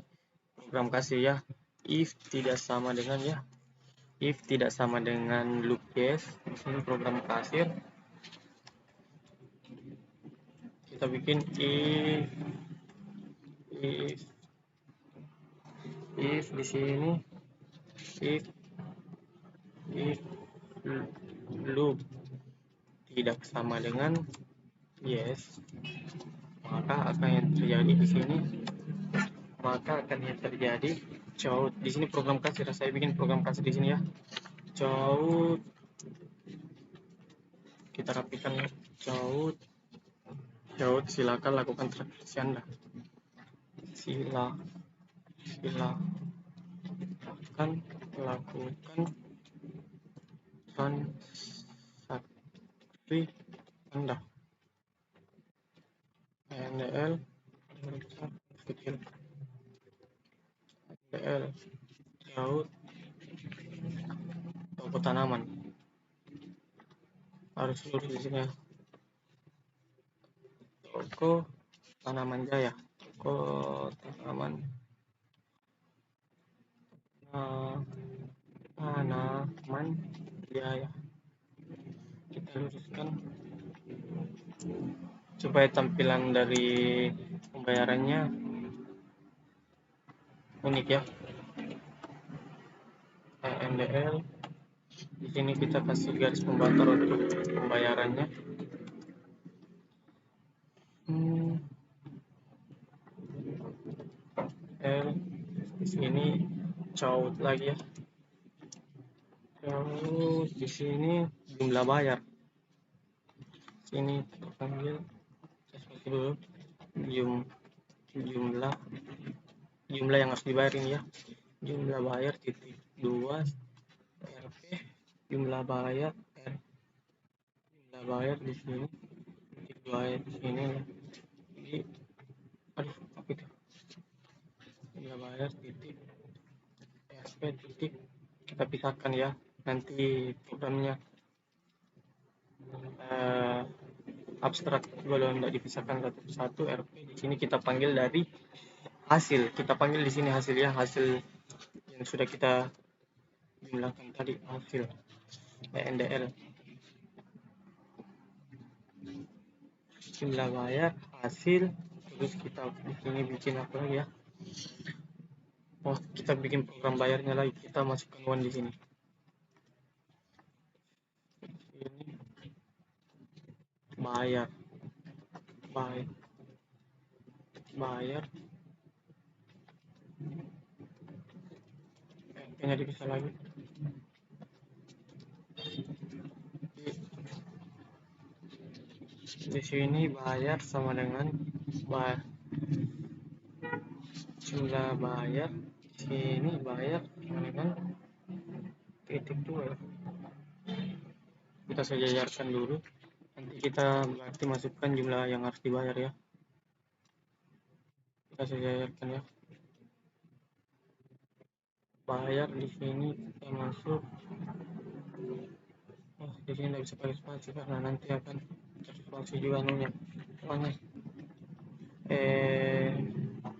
program kasir ya. If tidak sama dengan ya. If tidak sama dengan loop yes. Di sini program kasir. Kita bikin if di sini if loop tidak sama dengan yes, maka akan yang terjadi di sini, count. Di sini program kasir, saya bikin program kasir di sini ya. Count, kita rapikan ya. Count, silakan lakukan transaksi Anda. Silakan lakukan transaksi Anda. NDL kecil, NDL count toko tanaman, harus lurus di sini ya. Toko tanaman Jaya, toko tanaman Jaya. Kita luruskan supaya tampilan dari pembayarannya unik ya. NDL Di sini kita kasih garis pembatar untuk pembayarannya. L di sini caut lagi ya. Terus di sini jumlah bayar. Sini kita panggil dulu jumlah yang harus dibayarin ya. Jumlah bayar titik 2 RP jumlah bayar di sini titik 2 di sini ya. Jadi aduh apa itu, jumlah bayar titik RP titik kita pisahkan ya, nanti programnya abstrak kalau tidak dipisahkan satu persatu. RP di sini kita panggil dari hasil, kita panggil di sini hasil ya, hasil yang sudah kita jumlahkan tadi, hasil NDL jumlah bayar hasil. Terus kita di sini bikin apa lagi ya, oh kita bikin program bayarnya lagi, kita masukkan uang di sini. Ini bayar kayaknya dipisah lagi. Di sini bayar sama dengan jumlah bayar, di sini bayar sama dengan titik 2 ya. Kita sejajarkan dulu, nanti kita berarti masukkan jumlah yang harus dibayar ya. Kita sejajarkan ya. Bayar di sini kita masuk. Oh, di sini tidak bisa pakai spasi karena nanti akan terspasi juga anunya.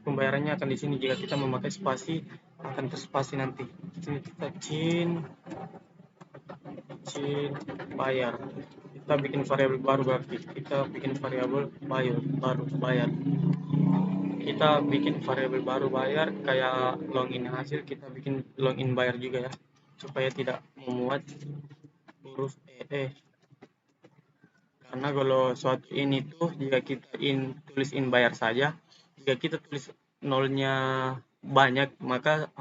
Pembayarannya akan di sini, jika kita memakai spasi akan terspasi nanti. Di sini kita cin bayar. Kita bikin variabel baru, berarti kita bikin variabel baru bayar. Kita bikin variabel baru bayar kayak login hasil, kita bikin login bayar juga ya, supaya tidak memuat huruf karena kalau suatu ini tuh jika kita tulis bayar saja, jika kita tulis nolnya banyak maka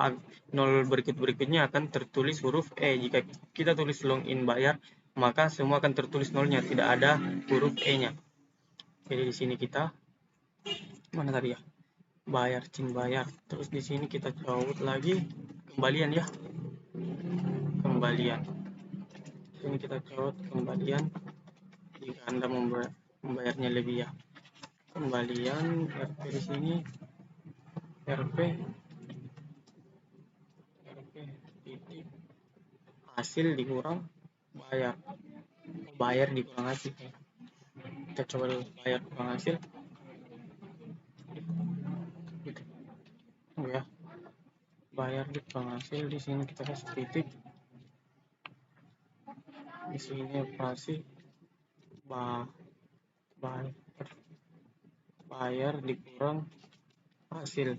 nol berikutnya akan tertulis huruf jika kita tulis login bayar maka semua akan tertulis nolnya, tidak ada huruf nya. Jadi di sini kita mana tadi ya, bayar bayar. Terus di sini kita caut lagi kembalian ya, kembalian. Di sini kita caut kembalian jika Anda membayarnya lebih ya. Kembalian RP di sini RP titik hasil dikurang bayar dikurang hasil. Kita coba dulu bayar kurang hasil gitu. Ya, bayar dikurang hasil. Di sini kita kasih titik, di sini operasi bayar dikurang hasil.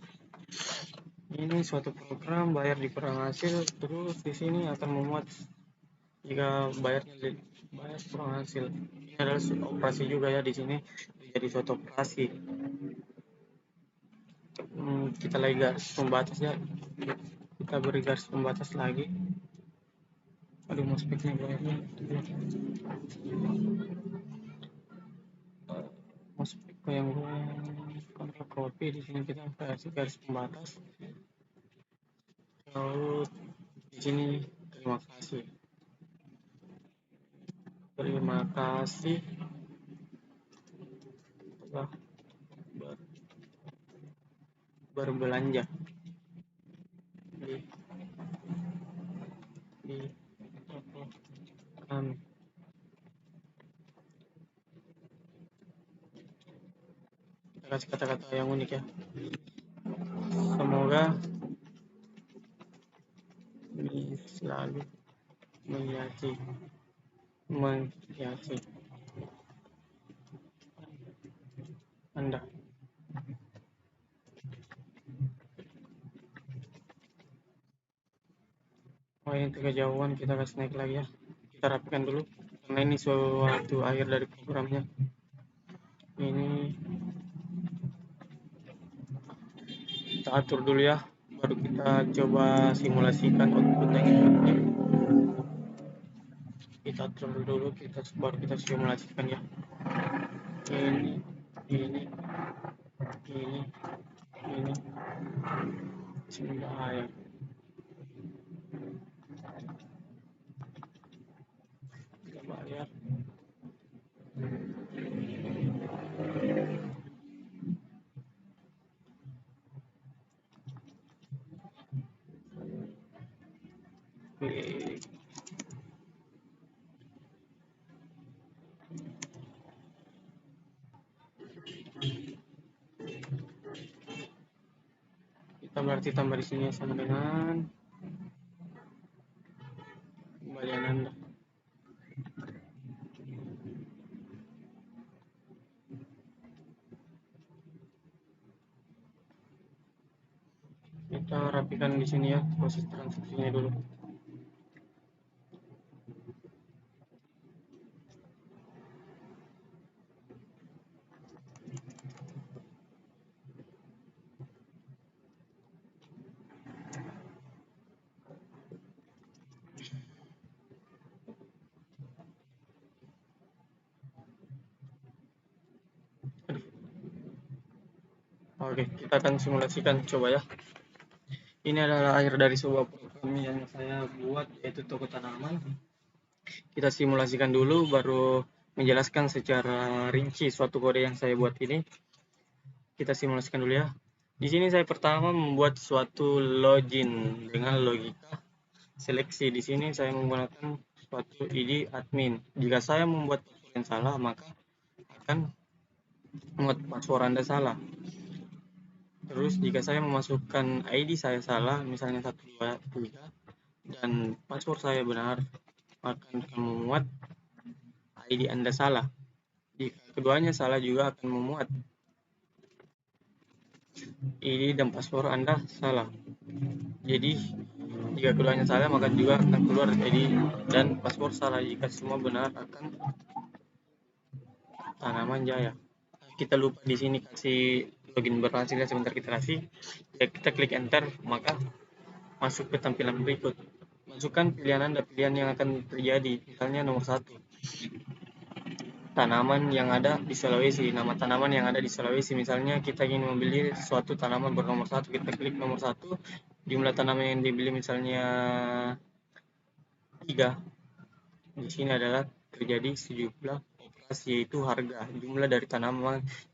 Ini suatu program bayar dikurang hasil. Terus di sini akan memuat jika bayar kurang hasil. Ini adalah operasi juga ya, di sini jadi suatu operasi. Kita lagi garis pembatas ya, kita beri garis pembatas lagi. Aduh, mau speknya bayarnya mau spek yang kontrol copy. Di sini kita kasih garis pembatas. Lalu di sini terima kasih telah berbelanja di toko kami. Kita kasih kata-kata yang unik ya. Semoga selalu menghiasi Anda. Oh ini kejauhan, kita kasih naik lagi ya. Kita rapikan dulu karena ini suatu akhir dari programnya. Ini kita atur dulu ya, baru kita coba simulasikan outputnya. Kita atur dulu, baru kita simulasikan ya. Ini bahaya. Kita bayar. Kita berarti tambah di sini sama dengan kembalian Anda. Kita rapikan di sini ya proses transaksinya dulu. Oke, kita akan simulasikan, coba ya. Ini adalah akhir dari sebuah program yang saya buat, yaitu toko tanaman. Kita simulasikan dulu, baru menjelaskan secara rinci suatu kode yang saya buat ini. Kita simulasikan dulu ya. Di sini saya pertama membuat suatu login dengan logika seleksi. Di sini saya menggunakan suatu ID admin. Jika saya membuat password yang salah, maka akan membuat password Anda salah. Terus jika saya memasukkan ID saya salah, misalnya 123, dan password saya benar, akan memuat ID Anda salah. Jika keduanya salah juga akan memuat ID dan password Anda salah. Jadi jika keduanya salah, maka juga akan keluar ID dan password salah. Jika semua benar, akan tanaman jaya. Kita lupa di sini kasih login berhasil ya, sebentar kita kasih. Ya, kita klik enter, maka masuk ke tampilan berikut. Masukkan pilihan Anda, pilihan yang akan terjadi. Misalnya nomor 1, tanaman yang ada di Sulawesi. Nama tanaman yang ada di Sulawesi. Misalnya kita ingin membeli suatu tanaman bernomor 1, kita klik nomor 1. Jumlah tanaman yang dibeli misalnya 3. Di sini adalah terjadi sejumlah operasi, yaitu harga.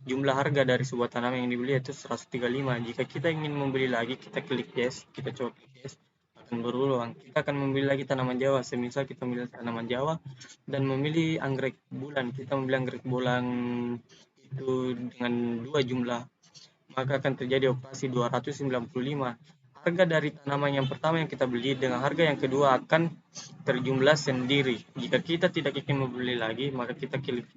Jumlah harga dari sebuah tanaman yang dibeli yaitu 135. Jika kita ingin membeli lagi, kita klik yes, kita coba klik yes, akan berulang. Kita akan membeli lagi tanaman Jawa. Semisal kita memilih tanaman Jawa dan memilih anggrek bulan, kita memilih anggrek bulan itu dengan 2 jumlah, maka akan terjadi operasi 295. Harga dari tanaman yang pertama yang kita beli dengan harga yang kedua akan terjumlah sendiri. Jika kita tidak ingin membeli lagi, maka kita klik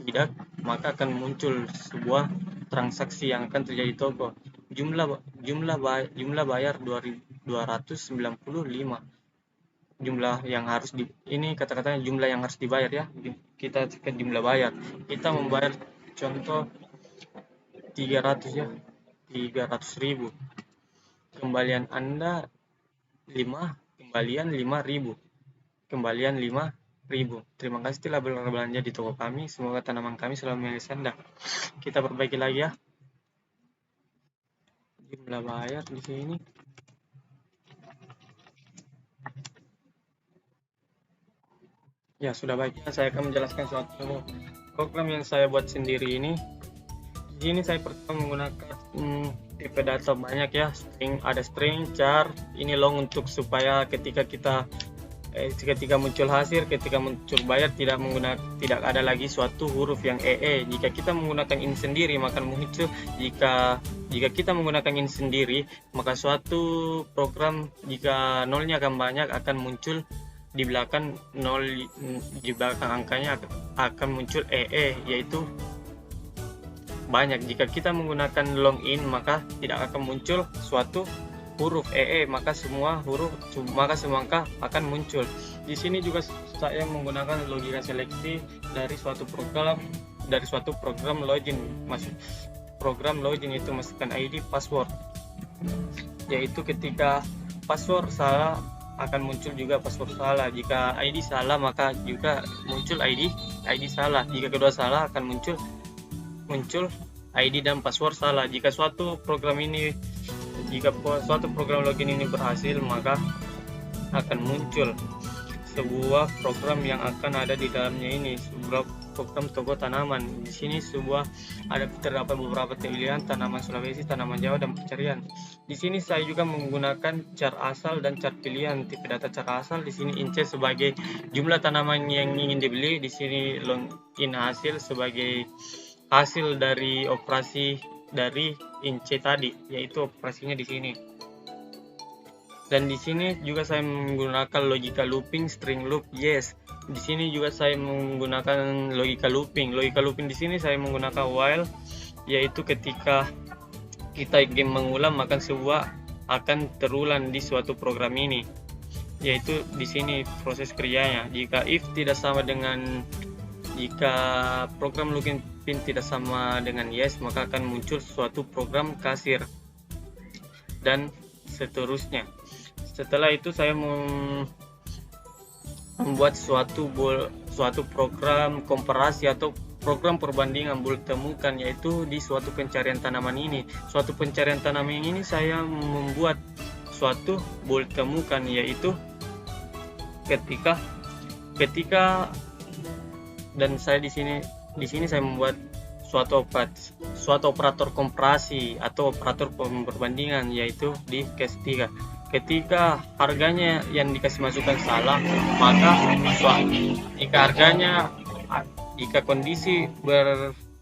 tidak, maka akan muncul sebuah transaksi yang akan terjadi toko. Jumlah bayar 295. Jumlah yang harus ini kata-katanya jumlah yang harus dibayar ya. Kita ke jumlah bayar. Kita membayar contoh 300 ya. 300.000. Kembalian Anda 5, kembalian 5.000. Kembalian 5.000. Terima kasih telah berbelanja di toko kami. Semoga tanaman kami selalu milik Anda. Kita perbaiki lagi ya. Jumlah bayar di sini. Ya, sudah baiknya saya akan menjelaskan suatu program yang saya buat sendiri ini. Di sini saya pertama menggunakan tipe data banyak ya, ada string, char, ini long untuk supaya ketika muncul hasil, ketika muncul bayar tidak ada lagi suatu huruf yang Jika kita menggunakan ini sendiri maka muncul, jika kita menggunakan ini sendiri maka suatu program jika nolnya akan banyak akan muncul di belakang nol, di belakang angkanya akan muncul yaitu banyak. Jika kita menggunakan long in maka tidak akan muncul suatu huruf maka semua angka akan muncul. Di sini juga saya menggunakan logika seleksi dari suatu program login. Program login itu masukkan ID, password, yaitu ketika password salah akan muncul juga password salah. Jika ID salah maka juga muncul ID salah. Jika kedua salah akan muncul ID dan password salah. Jika suatu program login ini berhasil, maka akan muncul sebuah program yang akan ada di dalamnya ini, sebuah program toko tanaman. Di sini terdapat beberapa pilihan: tanaman Sulawesi, tanaman Jawa, dan pencarian. Di sini saya juga menggunakan char asal dan char pilihan. Tipe data char asal di sini ince sebagai jumlah tanaman yang ingin dibeli. Di sini login hasil sebagai hasil dari operasi dari ince tadi, yaitu operasinya di sini. Dan di sini juga saya menggunakan logika looping, string loop, yes. Di sini juga saya menggunakan logika looping. Logika looping di sini saya menggunakan while, yaitu ketika kita ingin mengulang maka sebuah akan terulang di suatu program ini, yaitu di sini proses kerjanya. Jika program looping tidak sama dengan yes, maka akan muncul suatu program kasir dan seterusnya. Setelah itu saya membuat suatu program komparasi atau program perbandingan bool temukan, yaitu di suatu pencarian tanaman ini. Suatu pencarian tanaman ini saya membuat suatu bool temukan, yaitu ketika dan saya di sini saya membuat suatu operator komparasi atau operator perbandingan, yaitu di case 3. Ketika harganya yang dikasih masukan salah, maka jika kondisi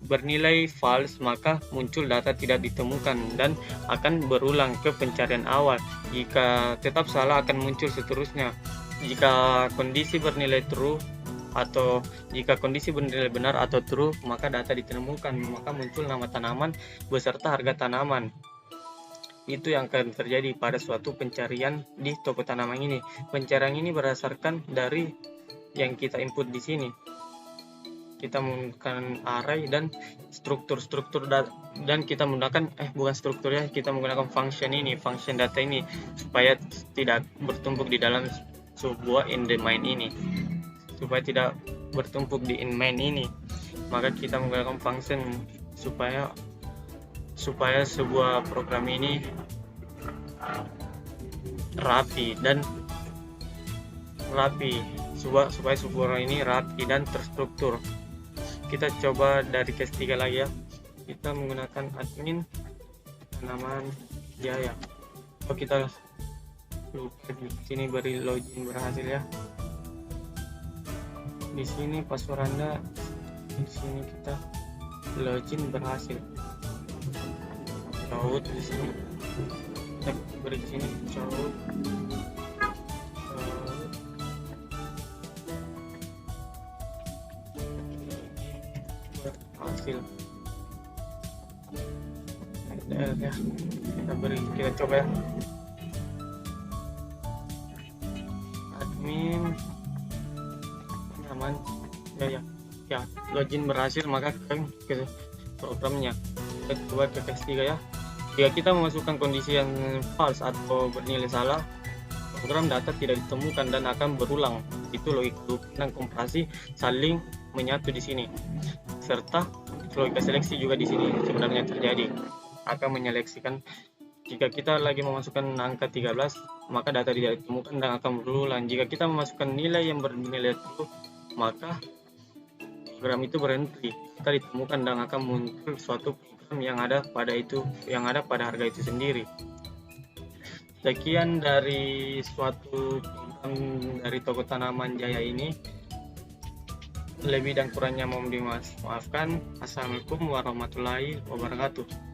bernilai false, maka muncul data tidak ditemukan dan akan berulang ke pencarian awal. Jika tetap salah akan muncul seterusnya. Jika kondisi bernilai true atau jika kondisi bernilai benar atau true, maka data ditemukan, maka muncul nama tanaman beserta harga tanaman. Itu yang akan terjadi pada suatu pencarian di toko tanaman ini. Pencarian ini berdasarkan dari yang kita input di sini. Kita menggunakan array dan struktur dan kita menggunakan kita menggunakan function data ini supaya tidak bertumpuk di dalam sebuah in the main ini. Supaya tidak bertumpuk di in main ini, maka kita menggunakan function supaya sebuah program ini rapi supaya sebuah ini rapi dan terstruktur. Kita coba dari case 3 lagi ya. Kita menggunakan admin tanaman Jaya. Kita di sini beri login berhasil ya. Di sini password Anda, di sini kita login berhasil. Cloud di sini kita beri di sini cloud berhasil. Ya, kita coba ya. Admin tanaman ya login berhasil, maka ke programnya. Kita coba ke case 3 ya. Jika kita memasukkan kondisi yang false atau bernilai salah, program data tidak ditemukan dan akan berulang. Itu logika looping dan komparasi saling menyatu di sini. Serta logika seleksi juga di sini sebenarnya terjadi. Akan menyeleksikan. Jika kita lagi memasukkan angka 13, maka data tidak ditemukan dan akan berulang. Jika kita memasukkan nilai yang bernilai true, maka program itu berhenti. Kita ditemukan dan akan muncul suatu program yang ada pada harga itu sendiri. Sekian dari suatu program dari toko tanaman Jaya ini. Lebih dan kurangnya mohon dimaafkan. Assalamualaikum warahmatullahi wabarakatuh.